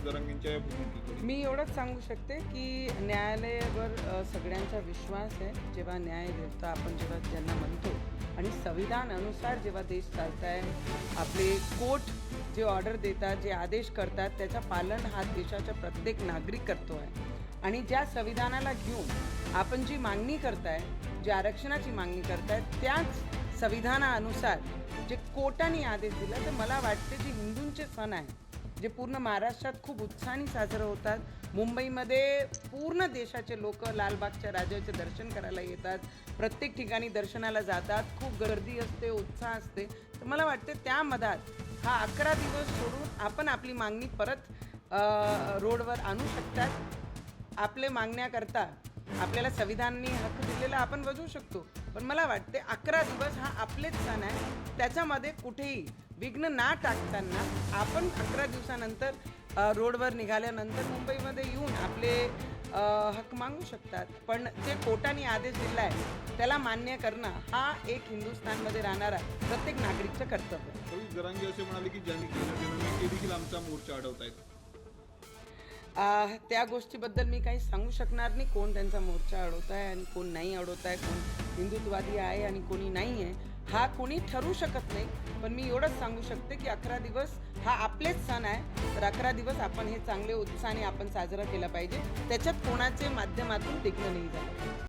जरांगेंच्या या भूमिकेकडे? मी एवढंच सांगू शकते की न्यायालयावर सगळ्यांचा विश्वास आहे. जेव्हा न्याय देवता आपण जेव्हा ज्यांना म्हणतो आणि संविधान अनुसार जेव्हा देश चालत आहे, आपले कोर्ट जे ऑर्डर देतात, जे आदेश करतात, त्याचं पालन हा देशाचा प्रत्येक नागरिक करतो आहे. आणि ज्या संविधानाला घेऊन आपण जी मागणी करताय, जी आरक्षणाची मागणी करताय, त्याच संविधानानुसार जे कोर्टाने आदेश दिला, तर मला वाटते जे हिंदूंचे सण आहे जे पूर्ण महाराष्ट्रात खूप उत्साहाने साजरे होतात. मुंबईमध्ये पूर्ण देशाचे लोक लालबागच्या राजाचे दर्शन करायला येतात, प्रत्येक ठिकाणी दर्शनाला जातात, खूप गर्दी असते, उत्साह असते. तर मला वाटते त्या मधात हा 11 दिवस सोडून आपण आपली मागणी परत रोडवर आणू शकतात. आपले मागण्याकरता आपल्याला संविधानाने हक्क दिलेला आपण बजवू शकतो. पण मला वाटते 11 दिवस हा आपलेच सण आहे, त्याच्यामध्ये कुठेही विघ्न ना टाकताना आपण 11 दिवसानंतर रोडवर निघाल्यानंतर मुंबईमध्ये येऊन आपले हक्क मागू शकतात. पण जे कोर्टाने आदेश दिला आहे त्याला मान्य करणं हा एक हिंदुस्थानमध्ये राहणारा प्रत्येक नागरिकचं कर्तव्य आहे. जरांगे असे म्हणाले की ज्यांनी केलं ते देखील आमचा मोर्चा अडवतायत. त्या गोष्टीबद्दल मी काही सांगू शकणार नाही. कोण त्यांचा मोर्चा अडवत आहे आणि कोण नाही अडवत आहे, कोण हिंदुत्ववादी आहे आणि कोणी नाही आहे, हा कोणी ठरवू शकत नाही. पण मी एवढंच सांगू शकते की 11 दिवस हा आपलेच सण आहे, तर 11 दिवस आपण हे चांगले उत्साहाने आपण साजरा केला पाहिजे. त्याच्यात कोणाचे माध्यमातून विघ्न नाही झालं.